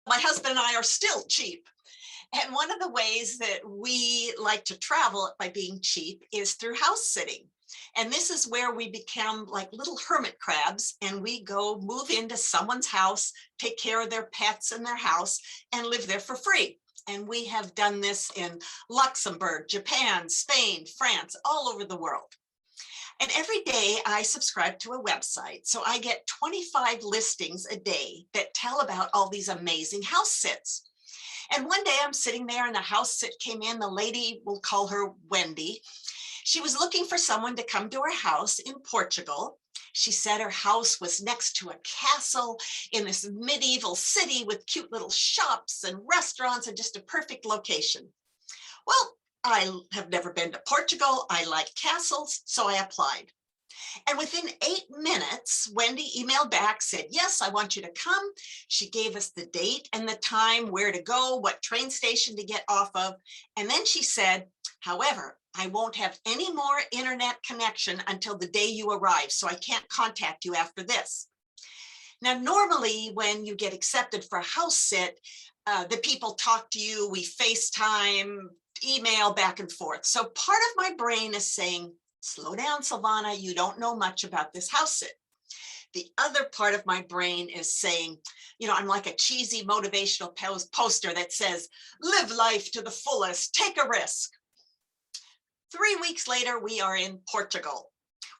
my husband and I are still cheap. And one of the ways that we like to travel by being cheap is through house sitting. And this is where we become like little hermit crabs, and we go move into someone's house, take care of their pets in their house, and live there for free. And we have done this in Luxembourg, Japan, Spain, France, all over the world. And every day I subscribe to a website. So I get 25 listings a day that tell about all these amazing house sits. And one day I'm sitting there and a house sit came in. The lady, we'll call her Wendy. She was looking for someone to come to her house in Portugal. She said her house was next to a castle in this medieval city with cute little shops and restaurants and just a perfect location. Well, I have never been to Portugal. I like castles, so I applied. And within 8 minutes, Wendy emailed back, said, yes, I want you to come. She gave us the date and the time, where to go, what train station to get off of. And then she said, however, I won't have any more internet connection until the day you arrive, so I can't contact you after this. Now, normally when you get accepted for a house sit, the people talk to you, we FaceTime, email back and forth. So part of my brain is saying, slow down, Silvana, you don't know much about this house sit. The other part of my brain is saying, you know, I'm like a cheesy motivational poster that says, live life to the fullest, take a risk. 3 weeks later, we are in Portugal.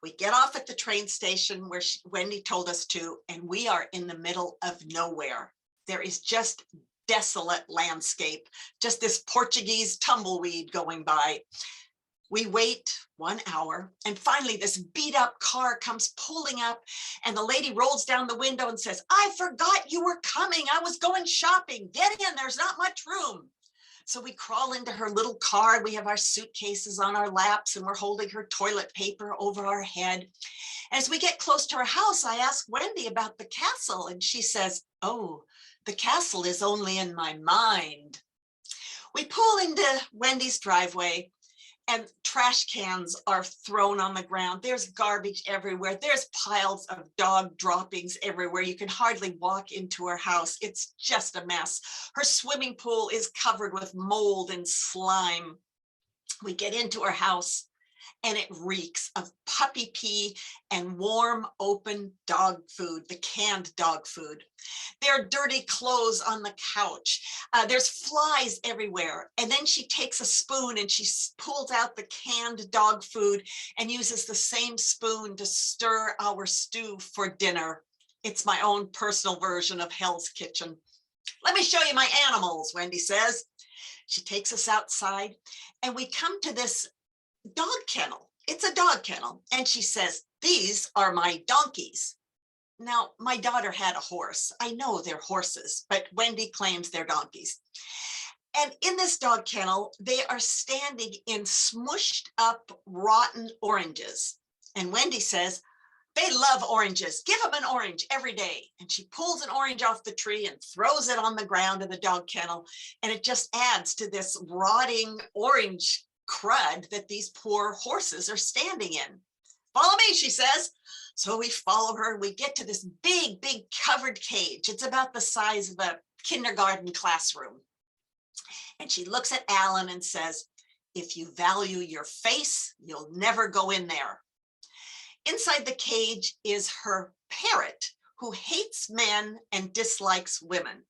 We get off at the train station where Wendy told us to, and we are in the middle of nowhere. There is just desolate landscape, just this Portuguese tumbleweed going by. We wait 1 hour, and finally this beat up car comes pulling up, and the lady rolls down the window and says, I forgot you were coming. I was going shopping. Get in, there's not much room. So we crawl into her little car. We have our suitcases on our laps, and we're holding her toilet paper over our head. As we get close to her house, I ask Wendy about the castle, and she says, oh, the castle is only in my mind. We pull into Wendy's driveway, and trash cans are thrown on the ground. There's garbage everywhere. There's piles of dog droppings everywhere. You can hardly walk into her house. It's just a mess. Her swimming pool is covered with mold and slime. We get into her house, and it reeks of puppy pee and warm, open dog food, the canned dog food. There are dirty clothes on the couch. There's flies everywhere. And then she takes a spoon and she pulls out the canned dog food and uses the same spoon to stir our stew for dinner. It's my own personal version of Hell's Kitchen. Let me show you my animals, Wendy says. She takes us outside, and we come to this dog kennel. It's a dog kennel. And she says, these are my donkeys. Now, my daughter had a horse. I know they're horses, but Wendy claims they're donkeys. And in this dog kennel, they are standing in smushed up rotten oranges. And Wendy says, they love oranges. Give them an orange every day. And she pulls an orange off the tree and throws it on the ground in the dog kennel. And it just adds to this rotting orange crud that these poor horses are standing in. Follow me, she says. So we follow her. We get to this big, big covered cage. It's about the size of a kindergarten classroom. And she looks at Alan and says, if you value your face, you'll never go in there. Inside the cage is her parrot, who hates men and dislikes women.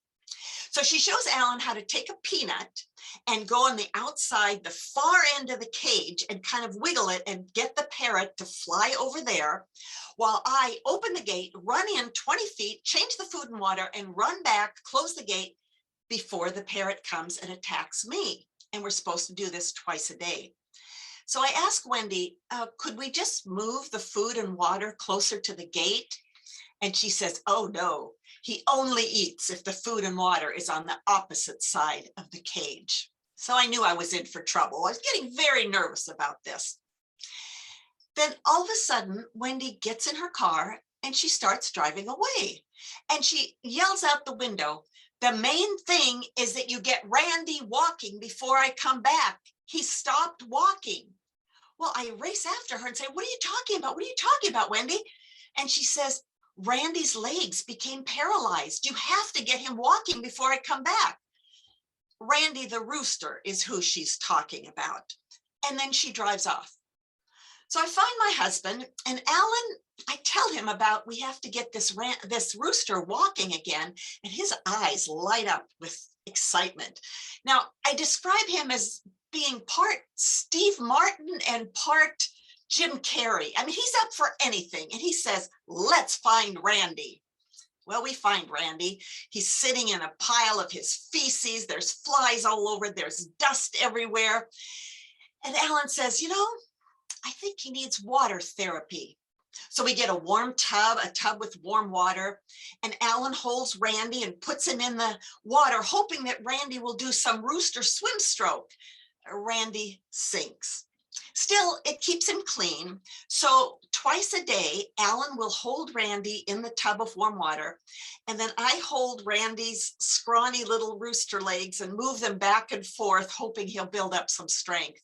So she shows Alan how to take a peanut and go on the outside, the far end of the cage, and kind of wiggle it and get the parrot to fly over there, while I open the gate, run in 20 feet, change the food and water, and run back, close the gate before the parrot comes and attacks me. And we're supposed to do this twice a day. So I asked Wendy, could we just move the food and water closer to the gate? And she says, oh no, he only eats if the food and water is on the opposite side of the cage. So I knew I was in for trouble. I was getting very nervous about this. Then all of a sudden, Wendy gets in her car and she starts driving away. And she yells out the window, the main thing is that you get Randy walking before I come back. He stopped walking. Well, I race after her and say, what are you talking about? What are you talking about, Wendy? And she says, Randy's legs became paralyzed. You have to get him walking before I come back. Randy the rooster is who she's talking about. And then she drives off. So I find my husband, and Alan, I tell him about, we have to get this rooster walking again, and his eyes light up with excitement. Now, I describe him as being part Steve Martin and part Jim Carrey. I mean, he's up for anything. And he says, let's find Randy. Well, we find Randy. He's sitting in a pile of his feces. There's flies all over. There's dust everywhere. And Alan says, you know, I think he needs water therapy. So we get a warm tub, a tub with warm water, and Alan holds Randy and puts him in the water, hoping that Randy will do some rooster swim stroke. Randy sinks. Still, it keeps him clean. So twice a day, Alan will hold Randy in the tub of warm water, and then I hold Randy's scrawny little rooster legs and move them back and forth, hoping he'll build up some strength.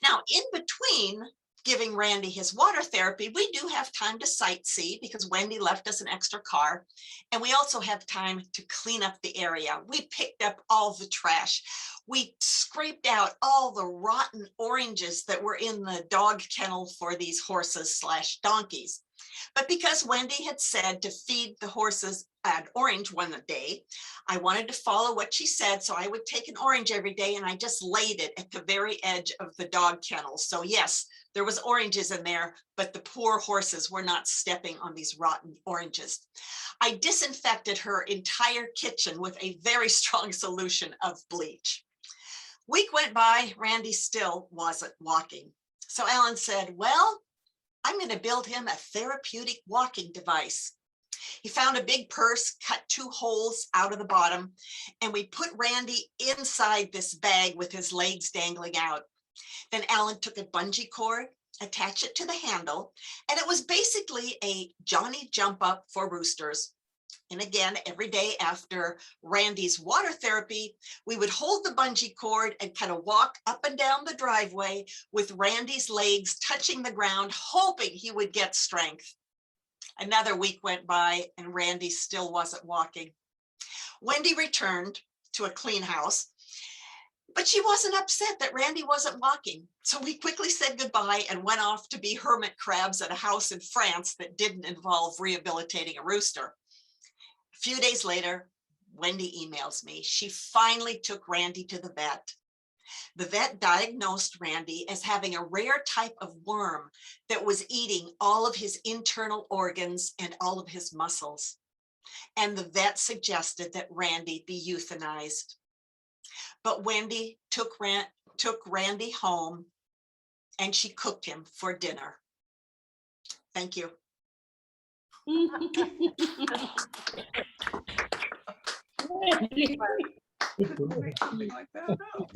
Now, in between giving Randy his water therapy, we do have time to sightsee because Wendy left us an extra car. And we also have time to clean up the area. We picked up all the trash. We scraped out all the rotten oranges that were in the dog kennel for these horses / donkeys. But because Wendy had said to feed the horses an orange one day, I wanted to follow what she said. So I would take an orange every day and I just laid it at the very edge of the dog kennel. So yes, there was oranges in there, but the poor horses were not stepping on these rotten oranges. I disinfected her entire kitchen with a very strong solution of bleach. Week went by, Randy still wasn't walking. So Alan said, well, I'm going to build him a therapeutic walking device. He found a big purse, cut 2 holes out of the bottom, and we put Randy inside this bag with his legs dangling out. Then Alan took a bungee cord, attached it to the handle, and it was basically a Johnny jump up for roosters. And again, every day after Randy's water therapy, we would hold the bungee cord and kind of walk up and down the driveway with Randy's legs touching the ground, hoping he would get strength. Another week went by and Randy still wasn't walking. Wendy returned to a clean house, but she wasn't upset that Randy wasn't walking. So we quickly said goodbye and went off to be hermit crabs at a house in France that didn't involve rehabilitating a rooster. A few days later, Wendy emails me. She finally took Randy to the vet. The vet diagnosed Randy as having a rare type of worm that was eating all of his internal organs and all of his muscles. And the vet suggested that Randy be euthanized. But Wendy took Randy home and she cooked him for dinner. Thank you. Like that? No.